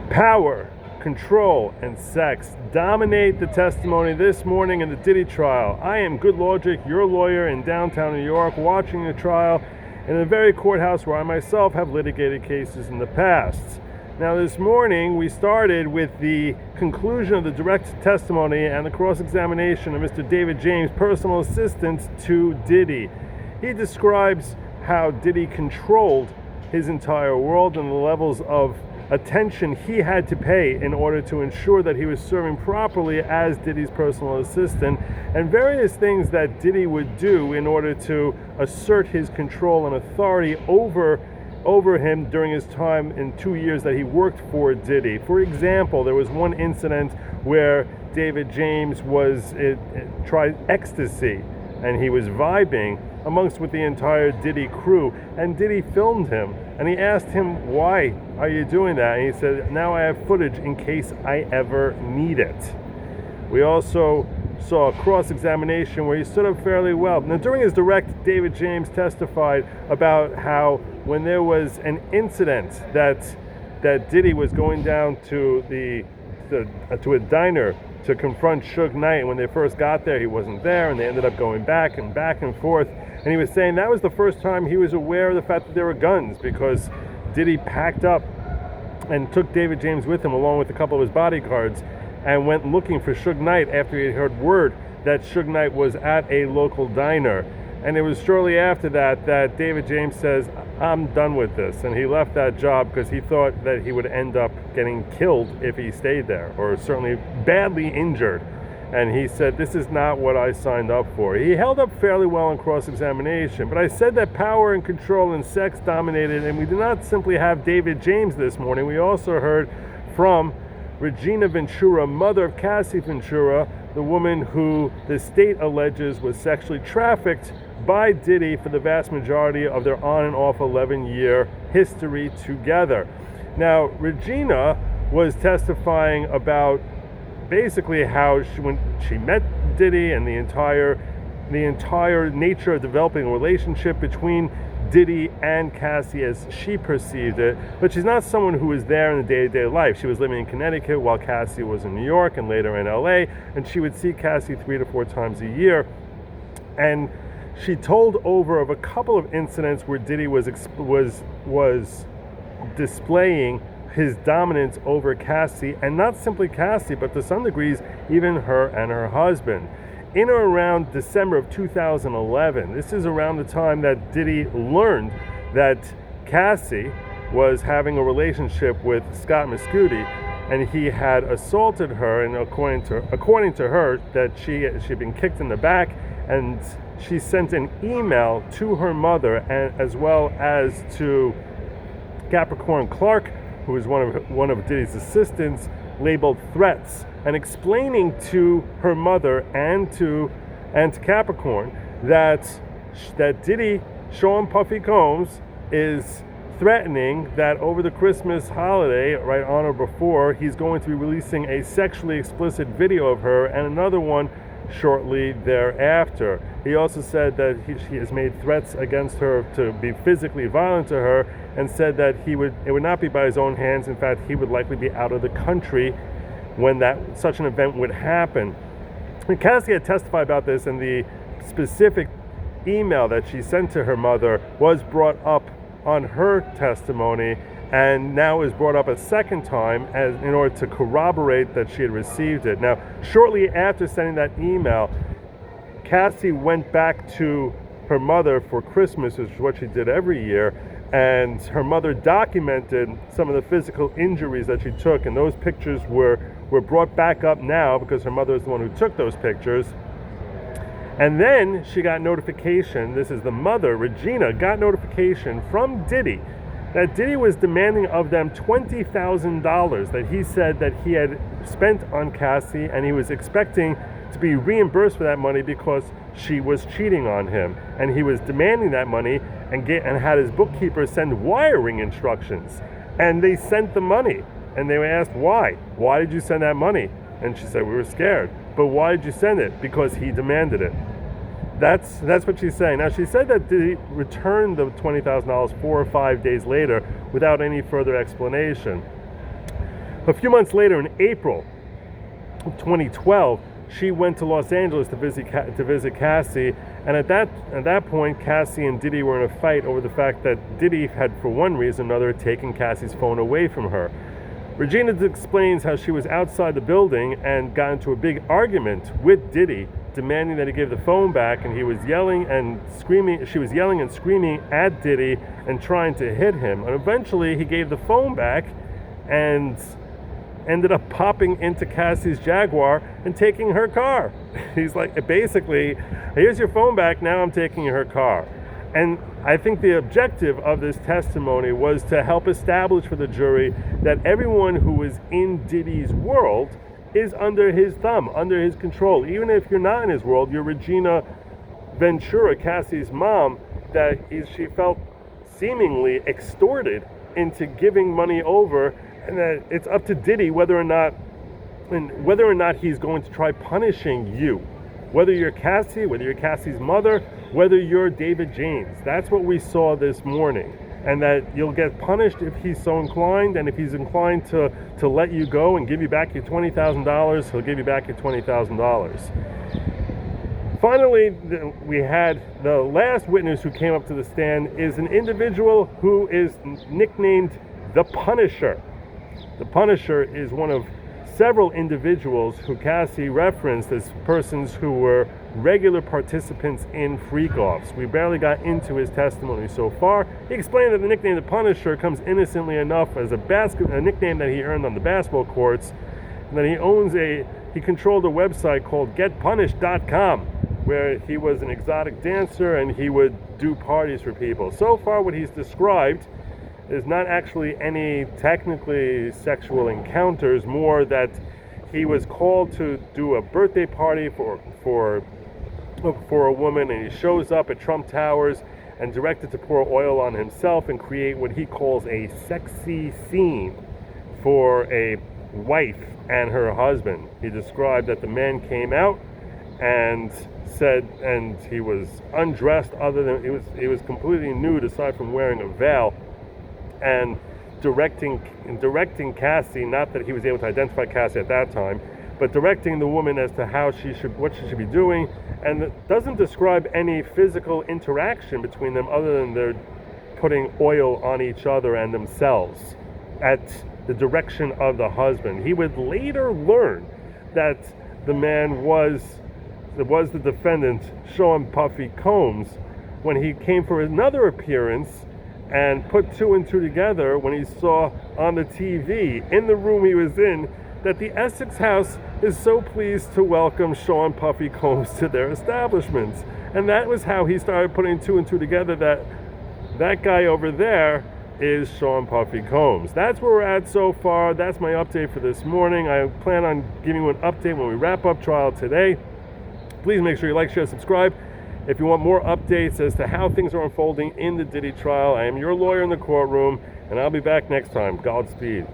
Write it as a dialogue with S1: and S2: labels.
S1: Power, control, and sex dominate the testimony this morning in the Diddy trial. I am Good Logic, your lawyer in downtown New York, watching the trial in the very courthouse where I myself have litigated cases in the past. Now this morning we started with the conclusion of the direct testimony and the cross-examination of Mr. David James, personal assistant to Diddy. He describes how Diddy controlled his entire world and the levels of attention he had to pay in order to ensure that he was serving properly as Diddy's personal assistant, and various things that Diddy would do in order to assert his control and authority over him during his time in 2 years that he worked for Diddy. For example, there was one incident where David James tried ecstasy and he was vibing amongst with the entire Diddy crew, and Diddy filmed him and he asked him, "Why are you doing that?" And he said, "Now I have footage in case I ever need it." We also saw a cross-examination where he stood up fairly well. Now during his direct, David James testified about how when there was an incident that Diddy was going down to a diner to confront Suge Knight, and when they first got there he wasn't there, and they ended up going back and forth, and he was saying that was the first time he was aware of the fact that there were guns, because Diddy packed up and took David James with him along with a couple of his bodyguards and went looking for Suge Knight after he had heard word that Suge Knight was at a local diner. And it was shortly after that David James says, "I'm done with this," and he left that job because he thought that he would end up getting killed if he stayed there, or certainly badly injured. And he said, "This is not what I signed up for." He held up fairly well in cross-examination, but I said that power and control and sex dominated, and we did not simply have David James this morning. We also heard from Regina Ventura, mother of Cassie Ventura, the woman who the state alleges was sexually trafficked by Diddy for the vast majority of their on and off 11-year history together. Now, Regina was testifying about basically how when she met Diddy and the entire nature of developing a relationship between Diddy and Cassie as she perceived it, but she's not someone who was there in the day-to-day life. She was living in Connecticut while Cassie was in New York and later in LA, and she would see Cassie 3 to 4 times a year. And she told over of a couple of incidents where Diddy was displaying his dominance over Cassie, and not simply Cassie, but to some degrees even her and her husband. In or around December of 2011, this is around the time that Diddy learned that Cassie was having a relationship with Scott Mescudi, and he had assaulted her, and according to her, that she'd been kicked in the back, and she sent an email to her mother, and as well as to Capricorn Clark, who was one of Diddy's assistants, labeled threats, and explaining to her mother and to Capricorn that Diddy, Sean Puffy Combs, is threatening that over the Christmas holiday, right on or before, he's going to be releasing a sexually explicit video of her and another one shortly thereafter. He also said that he has made threats against her to be physically violent to her, and said that it would not be by his own hands. In fact, he would likely be out of the country when such an event would happen. And Cassie had testified about this, and the specific email that she sent to her mother was brought up on her testimony, and now is brought up a second time in order to corroborate that she had received it. Now, shortly after sending that email, Cassie went back to her mother for Christmas, which is what she did every year, and her mother documented some of the physical injuries that she took, and those pictures were brought back up now because her mother is the one who took those pictures. And then she got notification, this is the mother, Regina, got notification from Diddy that Diddy was demanding of them $20,000 that he said that he had spent on Cassie, and he was expecting to be reimbursed for that money because she was cheating on him. And he was demanding that money and had his bookkeeper send wiring instructions. And they sent the money. And they were asked, why? Why did you send that money? And she said, we were scared. But why did you send it? Because he demanded it. That's what she's saying. Now, she said that Diddy returned the $20,000 4 or 5 days later without any further explanation. A few months later, in April of 2012, she went to Los Angeles to visit Cassie, and at that point, Cassie and Diddy were in a fight over the fact that Diddy had, for one reason or another, taken Cassie's phone away from her. Regina explains how she was outside the building and got into a big argument with Diddy, demanding that he give the phone back, and he was yelling and screaming. She was yelling and screaming at Diddy and trying to hit him. And eventually, he gave the phone back and ended up popping into Cassie's Jaguar and taking her car. He's like, basically, here's your phone back, now I'm taking her car. And I think the objective of this testimony was to help establish for the jury that everyone who was in Diddy's world is under his thumb, under his control. Even if you're not in his world, you're Regina Ventura, Cassie's mom, that she felt seemingly extorted into giving money over, and that it's up to Diddy whether or not he's going to try punishing you. Whether you're Cassie, whether you're Cassie's mother, whether you're David James. That's what we saw this morning. And that you'll get punished if he's so inclined, and if he's inclined to let you go and give you back your $20,000, he'll give you back your $20,000. Finally, we had the last witness who came up to the stand is an individual who is nicknamed the Punisher. The Punisher is one of several individuals who Cassie referenced as persons who were regular participants in freak-offs. We barely got into his testimony so far. He explained that the nickname the Punisher comes innocently enough as a nickname that he earned on the basketball courts, and that he controlled a website called getpunished.com, where he was an exotic dancer and he would do parties for people. So far, what he's described is not actually any technically sexual encounters, more that he was called to do a birthday party for a woman, and he shows up at Trump Towers and directed to pour oil on himself and create what he calls a sexy scene for a wife and her husband. He described that the man came out and he was undressed, other than he was completely nude aside from wearing a veil, and directing Cassie, not that he was able to identify Cassie at that time, but directing the woman as to what she should be doing, and it doesn't describe any physical interaction between them other than they're putting oil on each other and themselves at the direction of the husband. He would later learn that the man was the defendant, Sean Puffy Combs, when he came for another appearance and put two and two together when he saw on the TV in the room he was in that the Essex House is so pleased to welcome Sean Puffy Combs to their establishments. And that was how he started putting two and two together, that guy over there is Sean Puffy Combs. That's where we're at so far. That's my update for this morning. I plan on giving you an update when we wrap up trial today. Please make sure you like, share, subscribe. If you want more updates as to how things are unfolding in the Diddy trial, I am your lawyer in the courtroom, and I'll be back next time. Godspeed.